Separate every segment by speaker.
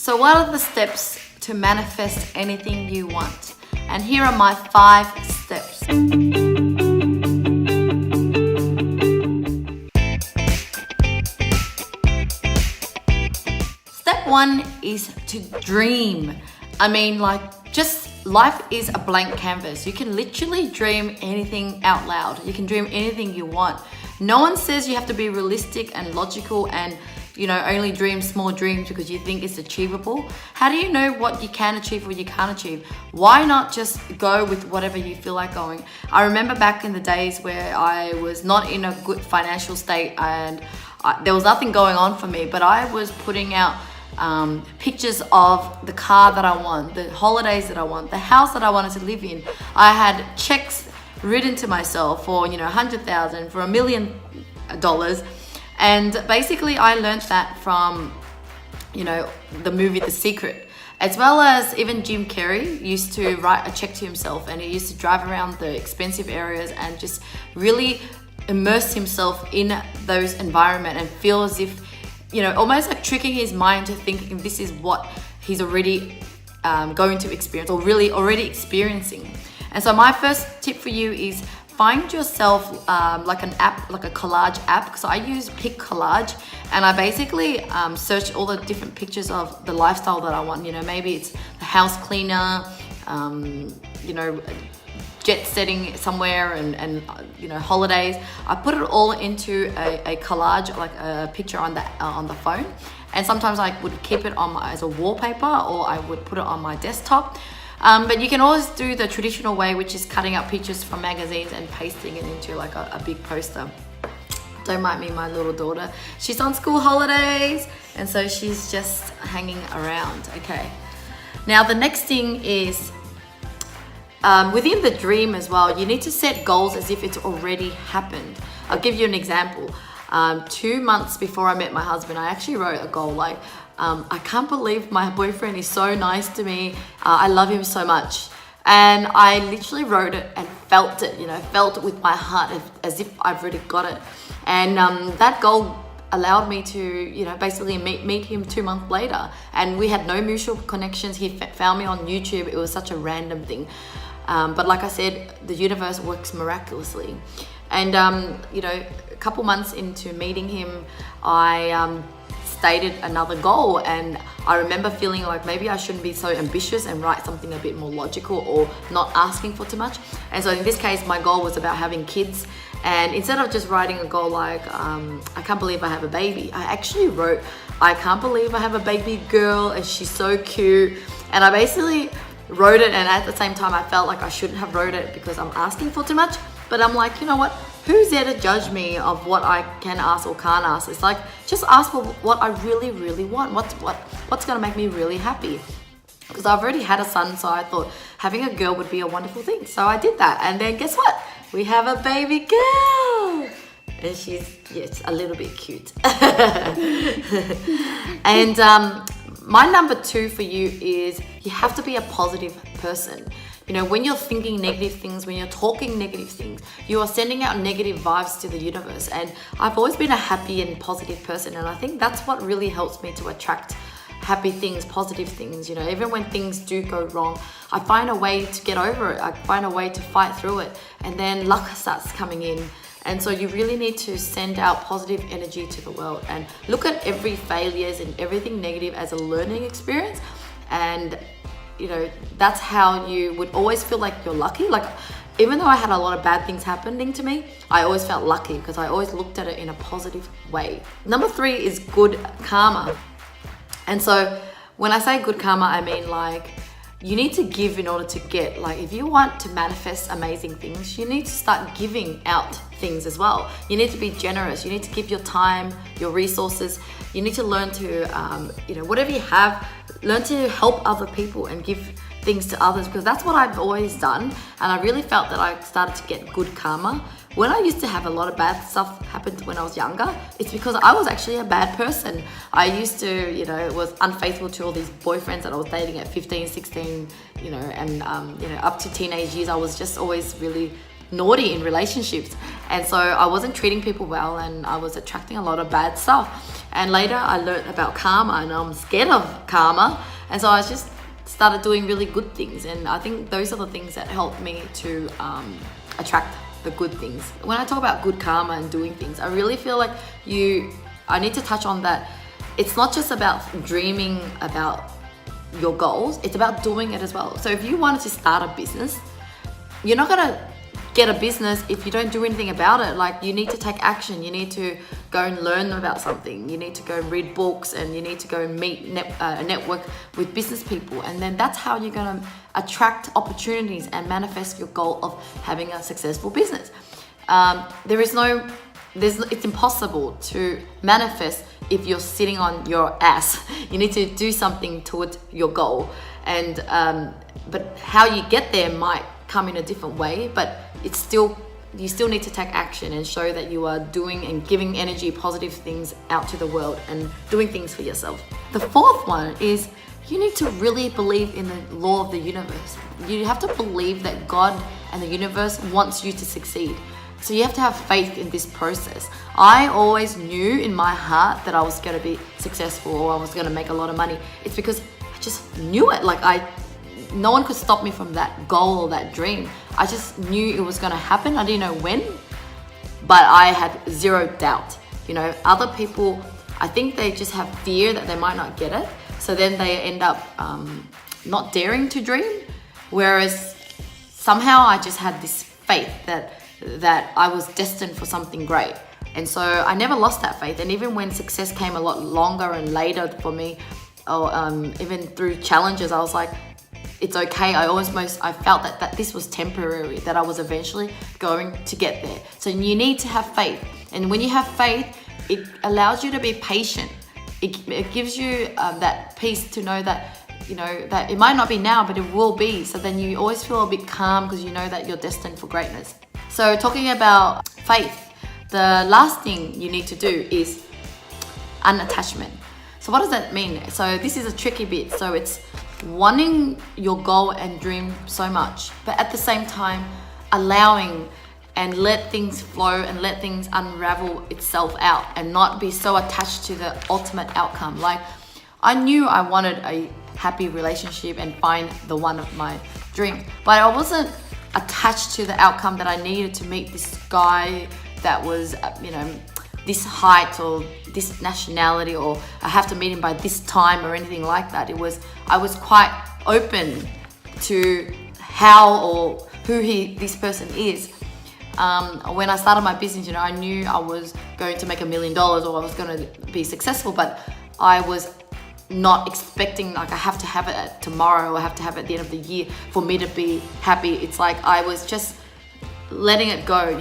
Speaker 1: So what are the steps to manifest anything you want? And here are my 5 steps. Step 1 is to dream. I mean, just life is a blank canvas. You can literally dream anything out loud. You can dream anything you want. No one says you have to be realistic and logical and only dream small dreams because you think it's achievable. How do you know what you can achieve or you can't achieve? Why not just go with whatever you feel like going? I remember back in the days where I was not in a good financial state and there was nothing going on for me, but I was putting out pictures of the car that I want, the holidays that I want, the house that I wanted to live in. I had checks written to myself for $100,000, for $1 million. And basically I learned that from, the movie The Secret, as well as even Jim Carrey used to write a check to himself, and he used to drive around the expensive areas and just really immerse himself in those environments and feel as if, almost like tricking his mind to thinking this is what he's already going to experience or really already experiencing. And so my first tip for you is find yourself like an app, like a collage app. So I use Pick Collage, and I basically search all the different pictures of the lifestyle that I want. Maybe it's the house cleaner, jet setting somewhere, and holidays. I put it all into a collage, like a picture on the phone. And sometimes I would keep it as a wallpaper, or I would put it on my desktop. But you can always do the traditional way, which is cutting up pictures from magazines and pasting it into like a big poster. Don't mind me, my little daughter. She's on school holidays, and so she's just hanging around. Okay. Now the next thing is within the dream as well, you need to set goals as if it's already happened. I'll give you an example. 2 months before I met my husband, I actually wrote a goal like, I can't believe my boyfriend is so nice to me. I love him so much. And I literally wrote it and felt it, felt it with my heart as if I've already got it. And that goal allowed me to, basically meet him 2 months later. And we had no mutual connections. He found me on YouTube. It was such a random thing. But like I said, the universe works miraculously. And, a couple months into meeting him, I stated another goal, and I remember feeling like maybe I shouldn't be so ambitious and write something a bit more logical or not asking for too much. And so in this case, my goal was about having kids, and instead of just writing a goal like I can't believe I have a baby, I actually wrote I can't believe I have a baby girl and she's so cute. And I basically wrote it, and at the same time I felt like I shouldn't have wrote it because I'm asking for too much. But I'm like, you know what? Who's there to judge me of what I can ask or can't ask? It's like, just ask for what I really, really want. What's gonna make me really happy? Because I've already had a son, so I thought having a girl would be a wonderful thing. So I did that, and then guess what? We have a baby girl, and she's a little bit cute. And my number 2 for you is you have to be a positive person. When you're thinking negative things, when you're talking negative things, you are sending out negative vibes to the universe. And I've always been a happy and positive person, and I think that's what really helps me to attract happy things, positive things. Even when things do go wrong, I find a way to get over it. I find a way to fight through it, and then luck starts coming in. And so you really need to send out positive energy to the world and look at every failures and everything negative as a learning experience. And that's how you would always feel like you're lucky. Like, even though I had a lot of bad things happening to me, I always felt lucky because I always looked at it in a positive way. Number 3 is good karma. And so when I say good karma, I mean like you need to give in order to get. Like, if you want to manifest amazing things, you need to start giving out things as well. You need to be generous. You need to give your time, your resources. You need to learn to, whatever you have, learn to help other people and give things to others, because that's what I've always done. And I really felt that I started to get good karma. When I used to have a lot of bad stuff happen when I was younger, it's because I was actually a bad person. I used to, was unfaithful to all these boyfriends that I was dating at 15, 16, and up to teenage years. I was just always really naughty in relationships. And so I wasn't treating people well, and I was attracting a lot of bad stuff. And later I learned about karma, and I'm scared of karma. And so I just started doing really good things. And I think those are the things that helped me to attract the good things. When I talk about good karma and doing things, I really feel like I need to touch on that. It's not just about dreaming about your goals, it's about doing it as well. So if you wanted to start a business, you're not gonna get a business if you don't do anything about it. Like, you need to take action. You need to go and learn about something. You need to go and read books, and you need to go and meet network with business people. And then that's how you're gonna attract opportunities and manifest your goal of having a successful business. It's impossible to manifest if you're sitting on your ass. You need to do something towards your goal. And but how you get there might come in a different way, but you still need to take action and show that you are doing and giving energy, positive things out to the world, and doing things for yourself. The fourth one is you need to really believe in the law of the universe. You have to believe that God and the universe wants you to succeed. So you have to have faith in this process. I always knew in my heart that I was going to be successful, or I was going to make a lot of money. It's because I just knew it. No one could stop me from that goal or that dream. I just knew it was going to happen. I didn't know when, but I had zero doubt. Other people, I think they just have fear that they might not get it. So then they end up not daring to dream. Whereas somehow I just had this faith that I was destined for something great. And so I never lost that faith. And even when success came a lot longer and later for me, or even through challenges, I was like, it's okay. I felt that this was temporary, that I was eventually going to get there. So you need to have faith. And when you have faith, it allows you to be patient. It gives you that peace to know that, that it might not be now, but it will be. So then you always feel a bit calm because you know that you're destined for greatness. So talking about faith, the last thing you need to do is unattachment. So what does that mean? So this is a tricky bit. So it's wanting your goal and dream so much, but at the same time allowing and let things flow and let things unravel itself out, and not be so attached to the ultimate outcome. Like, I knew I wanted a happy relationship and find the one of my dreams, but I wasn't attached to the outcome that I needed to meet this guy that was this height or this nationality, or I have to meet him by this time or anything like that. I was quite open to how or who this person is. When I started my business, I knew I was going to make $1 million, or I was going to be successful, but I was not expecting I have to have it tomorrow, or I have to have it at the end of the year for me to be happy. It's like I was just letting it go.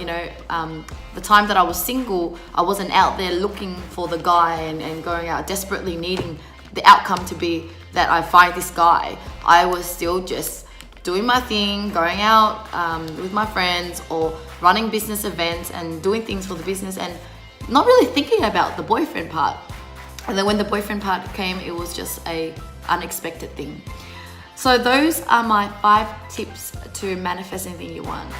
Speaker 1: The time that I was single, I wasn't out there looking for the guy and going out desperately needing the outcome to be that I find this guy. I was still just doing my thing, going out with my friends, or running business events and doing things for the business, and not really thinking about the boyfriend part. And then when the boyfriend part came, it was just a unexpected thing. So those are my 5 tips to manifest anything you want.